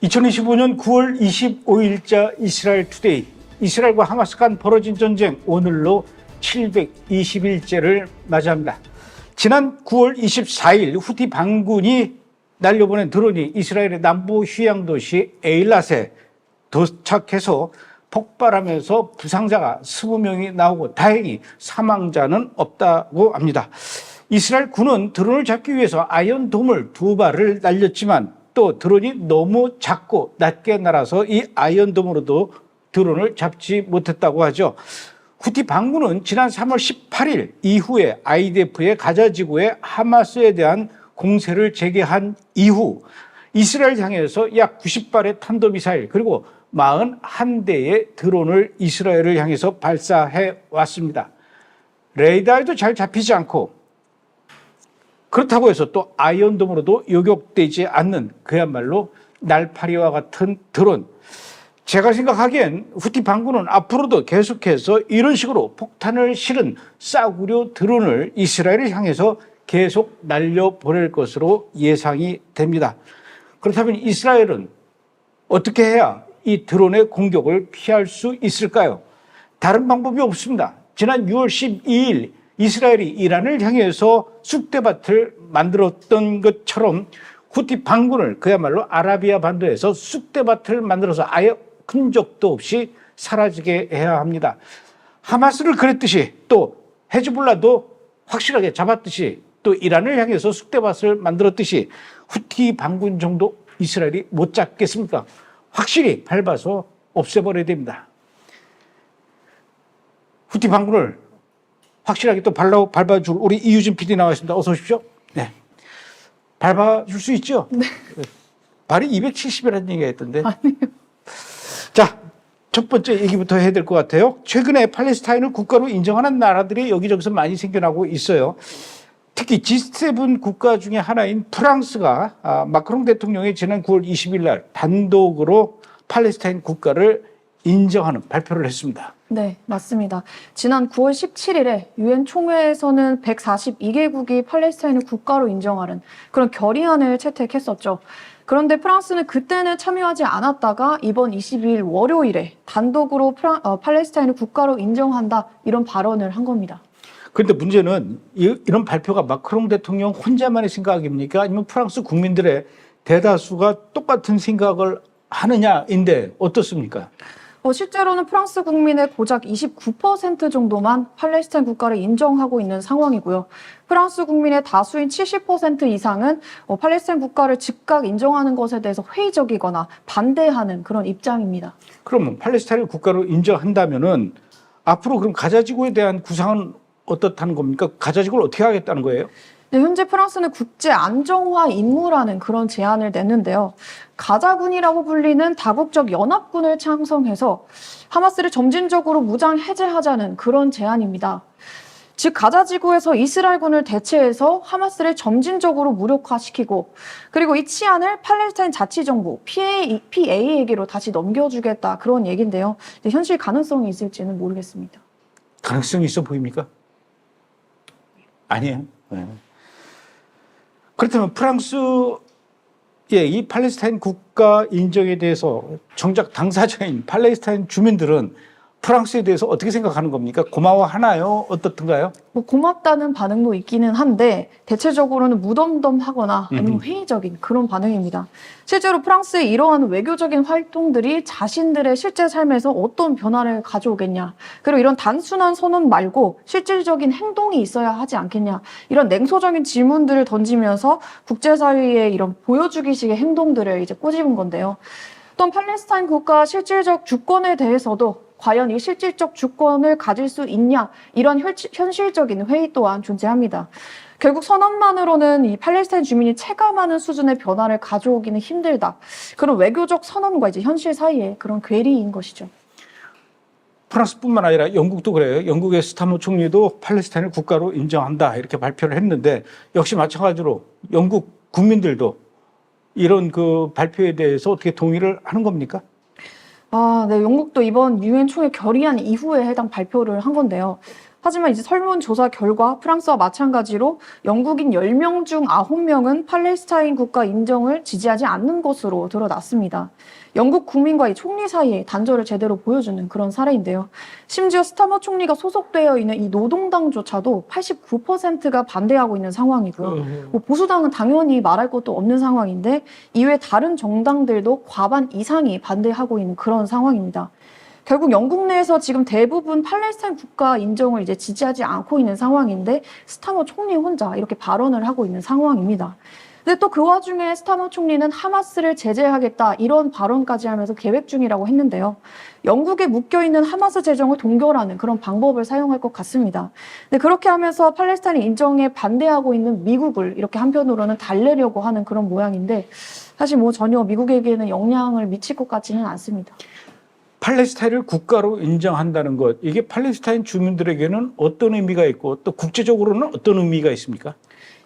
(2025년 9월 25일자) 이스라엘 투데이. 이스라엘과 하마스 간 벌어진 전쟁 오늘로 720일째를 맞이합니다. 지난 9월 24일 후티 반군이 날려보낸 드론이 이스라엘의 남부 휴양 도시 에일랏에 도착해서 폭발하면서 부상자가 20명이 나오고 다행히 사망자는 없다고 합니다. 이스라엘 군은 드론을 잡기 위해서 아이언돔을 2발을 날렸지만 또 드론이 너무 작고 낮게 날아서 이 아이언돔으로도 드론을 잡지 못했다고 하죠. 후티 반군은 지난 3월 18일 이후에 IDF의 가자 지구에 하마스에 대한 공세를 재개한 이후 이스라엘 향해서 약 90발의 탄도미사일 그리고 41대의 드론을 이스라엘을 향해서 발사해 왔습니다. 레이더에도 잘 잡히지 않고 그렇다고 해서 또 아이언돔으로도 요격되지 않는 그야말로 날파리와 같은 드론. 제가 생각하기엔 후티 반군은 앞으로도 계속해서 이런 식으로 폭탄을 실은 싸구려 드론을 이스라엘을 향해서 계속 날려보낼 것으로 예상이 됩니다. 그렇다면 이스라엘은 어떻게 해야 이 드론의 공격을 피할 수 있을까요? 다른 방법이 없습니다. 지난 6월 12일 이스라엘이 이란을 향해서 쑥대밭을 만들었던 것처럼 후티 반군을 그야말로 아라비아 반도에서 쑥대밭을 만들어서 아예 흔적도 없이 사라지게 해야 합니다. 하마스를 그랬듯이 또 헤즈볼라도 확실하게 잡았듯이 또 이란을 향해서 쑥대밭을 만들었듯이 후티 반군 정도 이스라엘이 못 잡겠습니까? 확실히 밟아서 없애버려야 됩니다. 후티 반군을 확실하게 또 밟아줄 우리 이유진 PD 나와 있습니다. 어서 오십시오. 네. 밟아줄 수 있죠? 네. 발이 270이라는 얘기가 있던데. 아니요. 자, 첫 번째 얘기부터 해야 될 것 같아요. 최근에 팔레스타인을 국가로 인정하는 나라들이 여기저기서 많이 생겨나고 있어요. 특히 G7 국가 중에 하나인 프랑스가 마크롱 대통령이 지난 9월 20일 날 단독으로 팔레스타인 국가를 인정하는 발표를 했습니다. 네, 맞습니다. 지난 9월 17일에 유엔 총회에서는 142개국이 팔레스타인을 국가로 인정하는 그런 결의안을 채택했었죠. 그런데 프랑스는 그때는 참여하지 않았다가 이번 22일 월요일에 단독으로 팔레스타인을 국가로 인정한다 이런 발언을 한 겁니다. 그런데 문제는 이런 발표가 마크롱 대통령 혼자만의 생각입니까? 아니면 프랑스 국민들의 대다수가 똑같은 생각을 하느냐인데 어떻습니까? 실제로는 프랑스 국민의 고작 29% 정도만 팔레스타인 국가를 인정하고 있는 상황이고요. 프랑스 국민의 다수인 70% 이상은 팔레스타인 국가를 즉각 인정하는 것에 대해서 회의적이거나 반대하는 그런 입장입니다. 그러면 팔레스타인을 국가로 인정한다면은 앞으로 그럼 가자지구에 대한 구상은 어떻다는 겁니까? 가자지구를 어떻게 하겠다는 거예요? 네, 현재 프랑스는 국제 안정화 임무라는 그런 제안을 냈는데요. 가자군이라고 불리는 다국적 연합군을 창성해서 하마스를 점진적으로 무장 해제하자는 그런 제안입니다. 즉 가자지구에서 이스라엘군을 대체해서 하마스를 점진적으로 무력화시키고 그리고 이 치안을 팔레스타인 자치정부 PA에게로 다시 넘겨주겠다 그런 얘기인데요. 현실 가능성이 있을지는 모르겠습니다. 가능성이 있어 보입니까? 아니에요. 네. 그렇다면 프랑스의 이 팔레스타인 국가 인정에 대해서 정작 당사자인 팔레스타인 주민들은 프랑스에 대해서 어떻게 생각하는 겁니까? 고마워하나요? 어떻든가요? 고맙다는 반응도 있기는 한데 대체적으로는 무덤덤하거나 아니면 회의적인 그런 반응입니다. 실제로 프랑스의 이러한 외교적인 활동들이 자신들의 실제 삶에서 어떤 변화를 가져오겠냐, 그리고 이런 단순한 선언 말고 실질적인 행동이 있어야 하지 않겠냐, 이런 냉소적인 질문들을 던지면서 국제사회에 이런 보여주기식의 행동들을 이제 꼬집은 건데요. 또한 팔레스타인 국가 실질적 주권에 대해서도 과연 이 실질적 주권을 가질 수 있냐, 이런 현실적인 회의 또한 존재합니다. 결국 선언만으로는 이 팔레스타인 주민이 체감하는 수준의 변화를 가져오기는 힘들다. 그런 외교적 선언과 이제 현실 사이에 그런 괴리인 것이죠. 프랑스뿐만 아니라 영국도 그래요. 영국의 스타머 총리도 팔레스타인을 국가로 인정한다 이렇게 발표를 했는데 역시 마찬가지로 영국 국민들도 이런 그 발표에 대해서 어떻게 동의를 하는 겁니까? 네, 영국도 이번 유엔 총회 결의안 이후에 해당 발표를 한 건데요. 하지만 이제 설문조사 결과 프랑스와 마찬가지로 영국인 10명 중 9명은 팔레스타인 국가 인정을 지지하지 않는 것으로 드러났습니다. 영국 국민과 이 총리 사이에 단절을 제대로 보여주는 그런 사례인데요. 심지어 스타머 총리가 소속되어 있는 이 노동당조차도 89%가 반대하고 있는 상황이고요. 뭐 보수당은 당연히 말할 것도 없는 상황인데 이외 다른 정당들도 과반 이상이 반대하고 있는 그런 상황입니다. 결국 영국 내에서 지금 대부분 팔레스타인 국가 인정을 이제 지지하지 않고 있는 상황인데 스타머 총리 혼자 이렇게 발언을 하고 있는 상황입니다. 근데 또 그 와중에 스타머 총리는 하마스를 제재하겠다 이런 발언까지 하면서 계획 중이라고 했는데요. 영국에 묶여있는 하마스 재정을 동결하는 그런 방법을 사용할 것 같습니다. 근데 그렇게 하면서 팔레스타인 인정에 반대하고 있는 미국을 이렇게 한편으로는 달래려고 하는 그런 모양인데 사실 뭐 전혀 미국에게는 영향을 미칠 것 같지는 않습니다. 팔레스타인을 국가로 인정한다는 것, 이게 팔레스타인 주민들에게는 어떤 의미가 있고 또 국제적으로는 어떤 의미가 있습니까?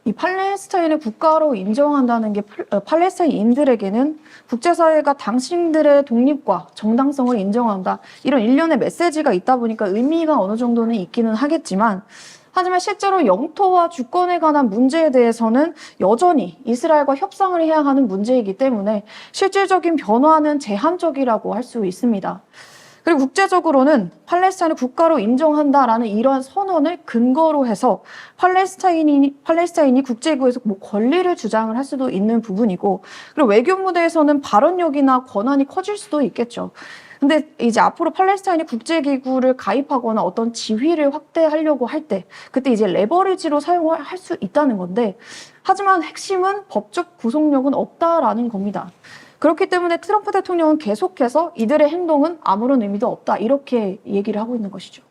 이 팔레스타인을 국가로 인정한다는 게 팔레스타인인들에게는 국제사회가 당신들의 독립과 정당성을 인정한다. 이런 일련의 메시지가 있다 보니까 의미가 어느 정도는 있기는 하겠지만 하지만 실제로 영토와 주권에 관한 문제에 대해서는 여전히 이스라엘과 협상을 해야 하는 문제이기 때문에 실질적인 변화는 제한적이라고 할 수 있습니다. 그리고 국제적으로는 팔레스타인을 국가로 인정한다라는 이러한 선언을 근거로 해서 팔레스타인이 국제기구에서 뭐 권리를 주장을 할 수도 있는 부분이고 그리고 외교 무대에서는 발언력이나 권한이 커질 수도 있겠죠. 근데 이제 앞으로 팔레스타인이 국제기구를 가입하거나 어떤 지위를 확대하려고 할 때 그때 이제 레버리지로 사용을 할 수 있다는 건데 하지만 핵심은 법적 구속력은 없다라는 겁니다. 그렇기 때문에 트럼프 대통령은 계속해서 이들의 행동은 아무런 의미도 없다 이렇게 얘기를 하고 있는 것이죠.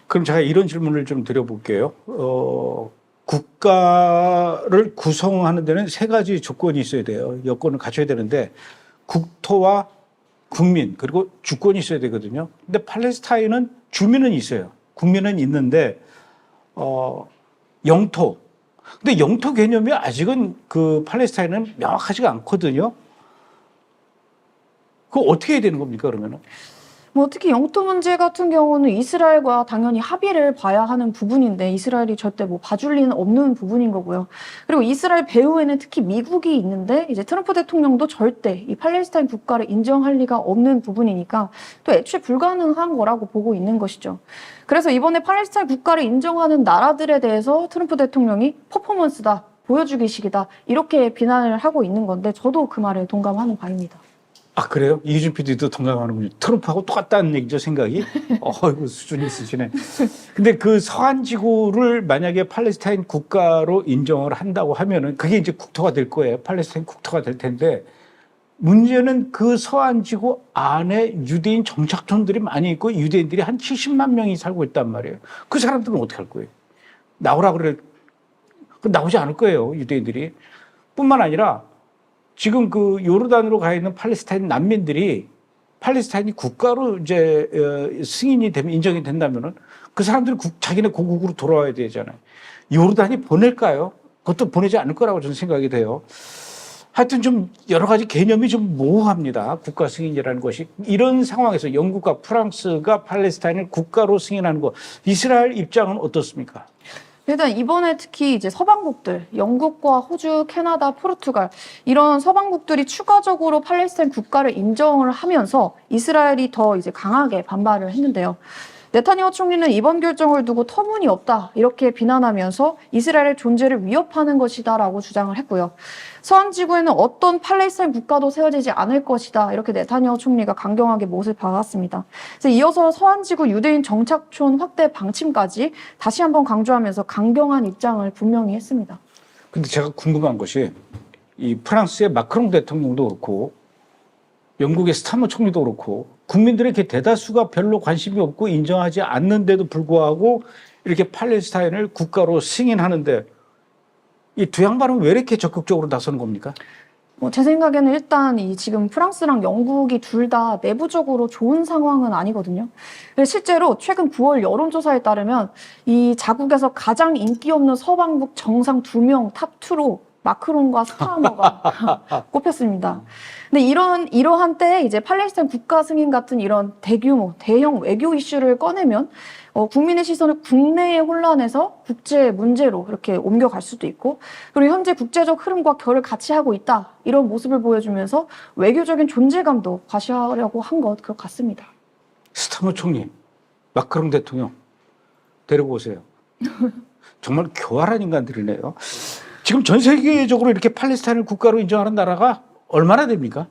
그럼 제가 이런 질문을 좀 드려볼게요. 국가를 구성하는 데는 세 가지 조건이 있어야 돼요. 여건을 갖춰야 되는데 국토와 국민 그리고 주권이 있어야 되거든요. 근데 팔레스타인은 주민은 있어요. 국민은 있는데 영토. 근데 영토 개념이 아직은 그 팔레스타인은 명확하지가 않거든요. 그거 어떻게 해야 되는 겁니까, 그러면은? 뭐 특히 영토 문제 같은 경우는 이스라엘과 당연히 합의를 봐야 하는 부분인데 이스라엘이 절대 뭐 봐줄 리는 없는 부분인 거고요. 그리고 이스라엘 배후에는 특히 미국이 있는데 이제 트럼프 대통령도 절대 이 팔레스타인 국가를 인정할 리가 없는 부분이니까 또 애초에 불가능한 거라고 보고 있는 것이죠. 그래서 이번에 팔레스타인 국가를 인정하는 나라들에 대해서 트럼프 대통령이 퍼포먼스다, 보여주기식이다 이렇게 비난을 하고 있는 건데 저도 그 말에 동감하는 바입니다. 아, 그래요? 이준 PD도 동감하는군요. 트럼프하고 똑같다는 얘기죠, 생각이? 이거 수준이 있으시네. 근데 그 서한 지구를 만약에 팔레스타인 국가로 인정을 한다고 하면은 그게 이제 국토가 될 거예요. 팔레스타인 국토가 될 텐데 문제는 그 서한 지구 안에 유대인 정착촌들이 많이 있고 유대인들이 한 70만 명이 살고 있단 말이에요. 그 사람들은 어떻게 할 거예요? 나오라 그래. 나오지 않을 거예요, 유대인들이. 뿐만 아니라 지금 그 요르단으로 가 있는 팔레스타인 난민들이 팔레스타인이 국가로 이제 승인이 되면 인정이 된다면은 그 사람들이 자기네 고국으로 돌아와야 되잖아요. 요르단이 보낼까요? 그것도 보내지 않을 거라고 저는 생각이 돼요. 하여튼 좀 여러 가지 개념이 좀 모호합니다. 국가 승인이라는 것이. 이런 상황에서 영국과 프랑스가 팔레스타인을 국가로 승인하는 것, 이스라엘 입장은 어떻습니까? 일단 이번에 특히 이제 서방국들, 영국과 호주, 캐나다, 포르투갈 이런 서방국들이 추가적으로 팔레스타인 국가를 인정을 하면서 이스라엘이 더 이제 강하게 반발을 했는데요. 네타냐후 총리는 이번 결정을 두고 터무니없다 이렇게 비난하면서 이스라엘의 존재를 위협하는 것이다라고 주장을 했고요. 서한 지구에는 어떤 팔레스타인 국가도 세워지지 않을 것이다 이렇게 네타냐후 총리가 강경하게 못을 박았습니다. 그래서 이어서 서한 지구 유대인 정착촌 확대 방침까지 다시 한번 강조하면서 강경한 입장을 분명히 했습니다. 근데 제가 궁금한 것이 이 프랑스의 마크롱 대통령도 그렇고 영국의 스타머 총리도 그렇고 국민들의 대다수가 별로 관심이 없고 인정하지 않는데도 불구하고 이렇게 팔레스타인을 국가로 승인하는데 이 두 양반은 왜 이렇게 적극적으로 나서는 겁니까? 제 생각에는 일단 지금 프랑스랑 영국이 둘 다 내부적으로 좋은 상황은 아니거든요. 실제로 최근 9월 여론조사에 따르면 이 자국에서 가장 인기 없는 서방국 정상 2명 탑2로 마크롱과 스타머가 꼽혔습니다. 근데 이러한 때에 이제 팔레스타인 국가 승인 같은 이런 대규모, 대형 외교 이슈를 꺼내면 국민의 시선을 국내의 혼란에서 국제 문제로 이렇게 옮겨갈 수도 있고, 그리고 현재 국제적 흐름과 결을 같이 하고 있다, 이런 모습을 보여주면서 외교적인 존재감도 과시하려고 한 것 같습니다. 스타머 총리, 마크롱 대통령 데리고 오세요. 정말 교활한 인간들이네요. 지금 전 세계적으로 이렇게 팔레스타인을 국가로 인정하는 나라가 얼마나 됩니까?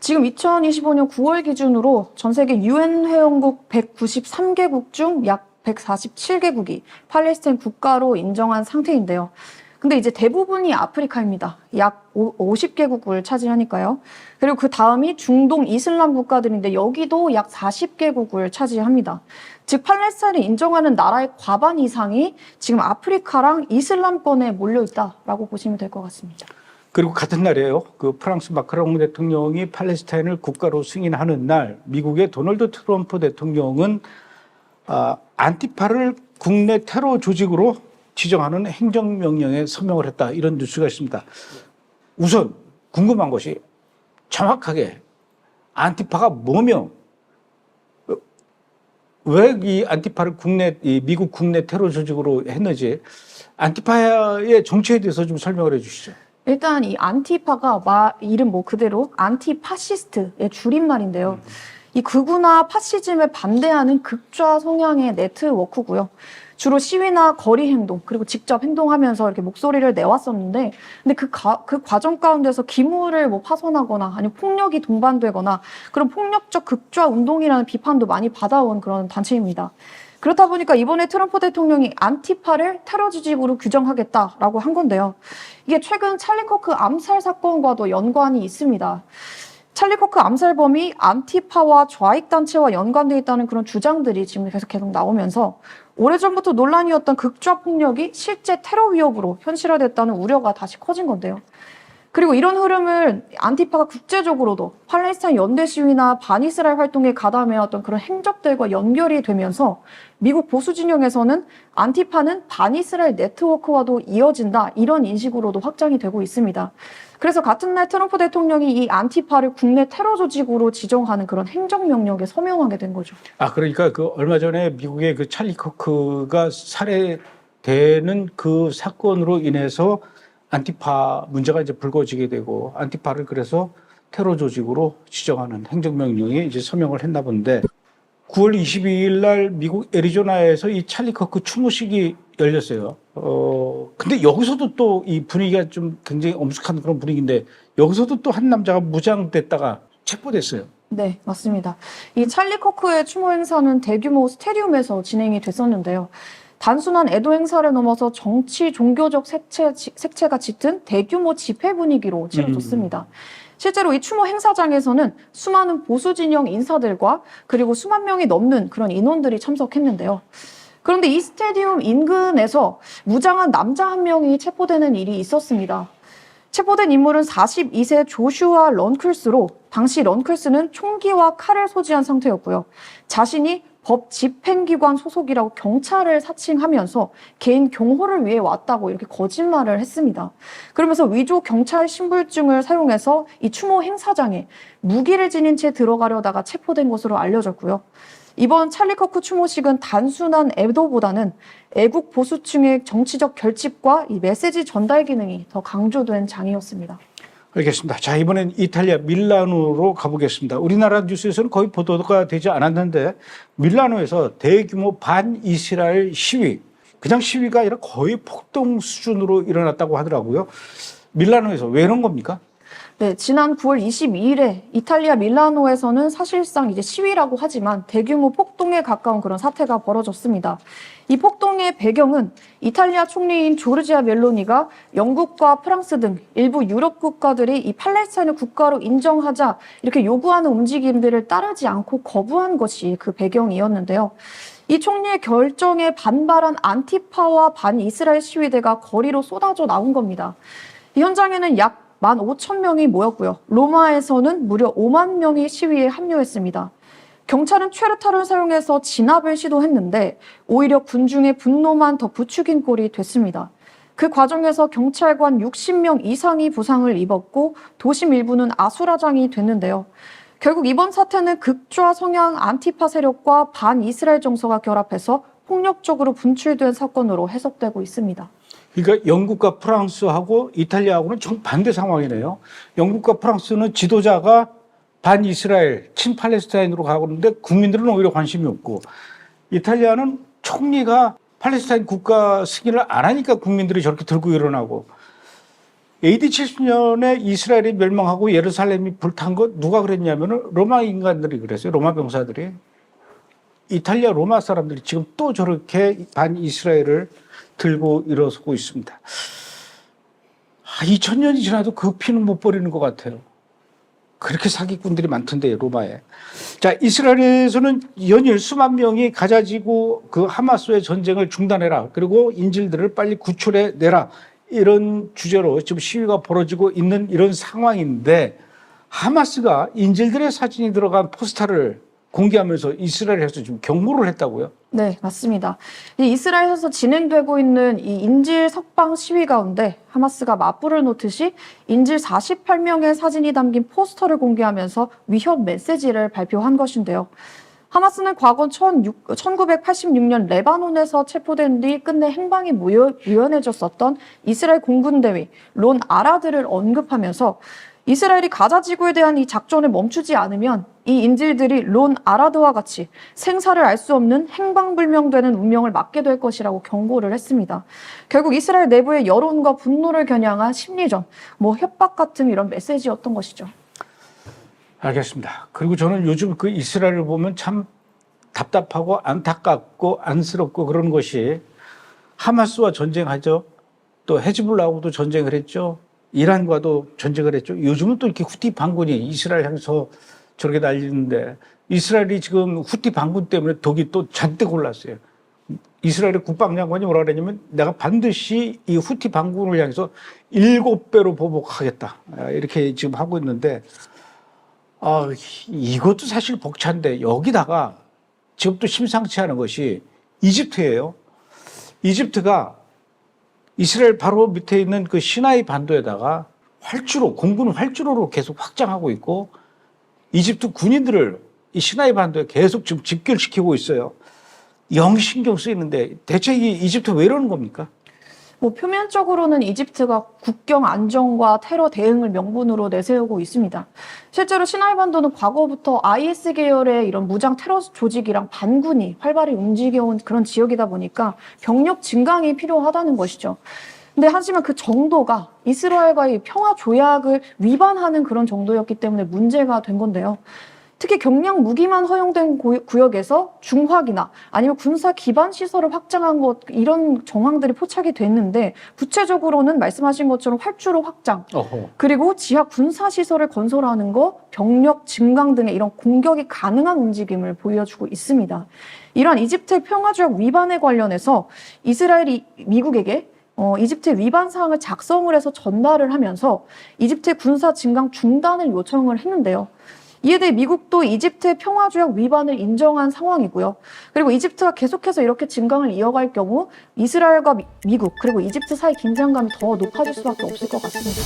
지금 2025년 9월 기준으로 전 세계 UN 회원국 193개국 중 약 147개국이 팔레스타인 국가로 인정한 상태인데요. 근데 이제 대부분이 아프리카입니다. 약 50개국을 차지하니까요. 그리고 그 다음이 중동 이슬람 국가들인데 여기도 약 40개국을 차지합니다. 즉 팔레스타인을 인정하는 나라의 과반 이상이 지금 아프리카랑 이슬람권에 몰려 있다라고 보시면 될 것 같습니다. 그리고 같은 날이에요. 그 프랑스 마크롱 대통령이 팔레스타인을 국가로 승인하는 날, 미국의 도널드 트럼프 대통령은 안티파를 국내 테러 조직으로 지정하는 행정명령에 서명을 했다, 이런 뉴스가 있습니다. 우선 궁금한 것이 정확하게 안티파가 뭐며 왜 이 안티파를 미국 국내 테러 조직으로 했는지, 안티파의 정체에 대해서 좀 설명을 해 주시죠. 일단 이 안티파가 이름 그대로 안티파시스트의 줄임말인데요. 이 극우나 파시즘에 반대하는 극좌 성향의 네트워크고요. 주로 시위나 거리 행동, 그리고 직접 행동하면서 이렇게 목소리를 내왔었는데, 근데 그 과정 가운데서 기물을 파손하거나 아니면 폭력이 동반되거나 그런 폭력적 극좌 운동이라는 비판도 많이 받아온 그런 단체입니다. 그렇다 보니까 이번에 트럼프 대통령이 안티파를 테러 조직으로 규정하겠다라고 한 건데요. 이게 최근 찰리 커크 암살 사건과도 연관이 있습니다. 찰리 커크 암살범이 안티파와 좌익단체와 연관되어 있다는 그런 주장들이 지금 계속 나오면서 오래전부터 논란이었던 극좌 폭력이 실제 테러 위협으로 현실화됐다는 우려가 다시 커진 건데요. 그리고 이런 흐름을 안티파가 국제적으로도 팔레스타인 연대 시위나 반이스라엘 활동에 가담해왔던 그런 행적들과 연결이 되면서 미국 보수 진영에서는 안티파는 반이스라엘 네트워크와도 이어진다, 이런 인식으로도 확장이 되고 있습니다. 그래서 같은 날 트럼프 대통령이 이 안티파를 국내 테러 조직으로 지정하는 그런 행정명령에 서명하게 된 거죠. 그러니까 그 얼마 전에 미국의 그 찰리 커크가 살해되는 그 사건으로 인해서 안티파 문제가 이제 불거지게 되고, 안티파를 그래서 테러 조직으로 지정하는 행정명령에 이제 서명을 했나 본데, 9월 22일 날 미국 애리조나에서 이 찰리 커크 추모식이 열렸어요. 근데 여기서도 또 이 분위기가 좀 굉장히 엄숙한 그런 분위기인데, 여기서도 또 한 남자가 무장됐다가 체포됐어요. 네, 맞습니다. 이 찰리 커크의 추모 행사는 대규모 스테디움에서 진행이 됐었는데요. 단순한 애도 행사를 넘어서 정치, 종교적 색채가 짙은 대규모 집회 분위기로 치러졌습니다. 실제로 이 추모 행사장에서는 수많은 보수 진영 인사들과 그리고 수만 명이 넘는 그런 인원들이 참석했는데요. 그런데 이 스테디움 인근에서 무장한 남자 한 명이 체포되는 일이 있었습니다. 체포된 인물은 42세 조슈아 런클스로, 당시 런클스는 총기와 칼을 소지한 상태였고요. 자신이 법 집행기관 소속이라고 경찰을 사칭하면서 개인 경호를 위해 왔다고 이렇게 거짓말을 했습니다. 그러면서 위조 경찰 신분증을 사용해서 이 추모 행사장에 무기를 지닌 채 들어가려다가 체포된 것으로 알려졌고요. 이번 찰리 커크 추모식은 단순한 애도보다는 애국 보수층의 정치적 결집과 이 메시지 전달 기능이 더 강조된 장이었습니다. 알겠습니다. 자, 이번엔 이탈리아 밀라노로 가보겠습니다. 우리나라 뉴스에서는 거의 보도가 되지 않았는데, 밀라노에서 대규모 반이스라엘 시위, 그냥 시위가 아니라 거의 폭동 수준으로 일어났다고 하더라고요. 밀라노에서 왜 이런 겁니까? 네, 지난 9월 22일에 이탈리아 밀라노에서는 사실상 이제 시위라고 하지만 대규모 폭동에 가까운 그런 사태가 벌어졌습니다. 이 폭동의 배경은 이탈리아 총리인 조르지아 멜로니가 영국과 프랑스 등 일부 유럽 국가들이 이 팔레스타인을 국가로 인정하자 이렇게 요구하는 움직임들을 따르지 않고 거부한 것이 그 배경이었는데요. 이 총리의 결정에 반발한 안티파와 반이스라엘 시위대가 거리로 쏟아져 나온 겁니다. 이 현장에는 약 15,000명이 모였고요. 로마에서는 무려 5만 명이 시위에 합류했습니다. 경찰은 최루탄을 사용해서 진압을 시도했는데 오히려 군중의 분노만 더 부추긴 꼴이 됐습니다. 그 과정에서 경찰관 60명 이상이 부상을 입었고 도심 일부는 아수라장이 됐는데요. 결국 이번 사태는 극좌 성향 안티파 세력과 반이스라엘 정서가 결합해서 폭력적으로 분출된 사건으로 해석되고 있습니다. 그러니까 영국과 프랑스하고 이탈리아하고는 정반대 상황이네요. 영국과 프랑스는 지도자가 반이스라엘, 친팔레스타인으로 가고 있는데 국민들은 오히려 관심이 없고, 이탈리아는 총리가 팔레스타인 국가 승인을 안 하니까 국민들이 저렇게 들고 일어나고, AD 70년에 이스라엘이 멸망하고 예루살렘이 불탄 거 누가 그랬냐면은 로마 인간들이 그랬어요. 로마 병사들이. 이탈리아 로마 사람들이 지금 또 저렇게 반이스라엘을 들고 일어서고 있습니다. 2000년이 지나도 그 피는 못 버리는 것 같아요. 그렇게 사기꾼들이 많던데, 로마에. 자, 이스라엘에서는 연일 수만 명이 가자지구 그 하마스의 전쟁을 중단해라. 그리고 인질들을 빨리 구출해 내라. 이런 주제로 지금 시위가 벌어지고 있는 이런 상황인데, 하마스가 인질들의 사진이 들어간 포스터를 공개하면서 이스라엘에서 지금 경고를 했다고요? 네, 맞습니다. 이 이스라엘에서 진행되고 있는 이 인질 석방 시위 가운데 하마스가 맞불을 놓듯이 인질 48명의 사진이 담긴 포스터를 공개하면서 위협 메시지를 발표한 것인데요. 하마스는 과거 1986년 레바논에서 체포된 뒤 끝내 행방이 무연해졌었던 이스라엘 공군 대위 론 아라드를 언급하면서 이스라엘이 가자 지구에 대한 이 작전을 멈추지 않으면 이 인질들이 론 아라드와 같이 생사를 알 수 없는 행방불명되는 운명을 맞게 될 것이라고 경고를 했습니다. 결국 이스라엘 내부의 여론과 분노를 겨냥한 심리전, 협박 같은 이런 메시지였던 것이죠. 알겠습니다. 그리고 저는 요즘 그 이스라엘을 보면 참 답답하고 안타깝고 안쓰럽고 그런 것이, 하마스와 전쟁하죠. 또 헤즈볼라하고도 전쟁을 했죠. 이란과도 전쟁을 했죠. 요즘은 또 이렇게 후티 반군이 이스라엘 향해서 저렇게 날리는데, 이스라엘이 지금 후티 반군 때문에 독이 또 잔뜩 올랐어요. 이스라엘의 국방장관이 뭐라 그랬냐면, 내가 반드시 이 후티 반군을 향해서 7배로 보복하겠다. 이렇게 지금 하고 있는데, 이것도 사실 벅찬데, 여기다가 지금 또 심상치 않은 것이 이집트예요. 이집트가 이스라엘 바로 밑에 있는 그 시나이 반도에다가 공군 활주로로 계속 확장하고 있고, 이집트 군인들을 이 시나이 반도에 계속 지금 집결시키고 있어요. 영 신경 쓰이는데, 대체 이 이집트 왜 이러는 겁니까? 표면적으로는 이집트가 국경 안정과 테러 대응을 명분으로 내세우고 있습니다. 실제로 시나이 반도는 과거부터 IS 계열의 이런 무장 테러 조직이랑 반군이 활발히 움직여온 그런 지역이다 보니까 병력 증강이 필요하다는 것이죠. 근데 하지만 그 정도가 이스라엘과의 평화 조약을 위반하는 그런 정도였기 때문에 문제가 된 건데요. 특히 경량 무기만 허용된 구역에서 중화기나 아니면 군사 기반 시설을 확장한 것, 이런 정황들이 포착이 됐는데, 구체적으로는 말씀하신 것처럼 활주로 확장, 그리고 지하 군사 시설을 건설하는 것, 병력 증강 등의 이런 공격이 가능한 움직임을 보여주고 있습니다. 이러한 이집트의 평화조약 위반에 관련해서 이스라엘이 미국에게 이집트의 위반 사항을 작성을 해서 전달을 하면서 이집트의 군사 증강 중단을 요청을 했는데요. 이에 대해 미국도 이집트의 평화조약 위반을 인정한 상황이고요. 그리고 이집트가 계속해서 이렇게 증강을 이어갈 경우 이스라엘과 미국 그리고 이집트 사이 긴장감이 더 높아질 수밖에 없을 것 같습니다.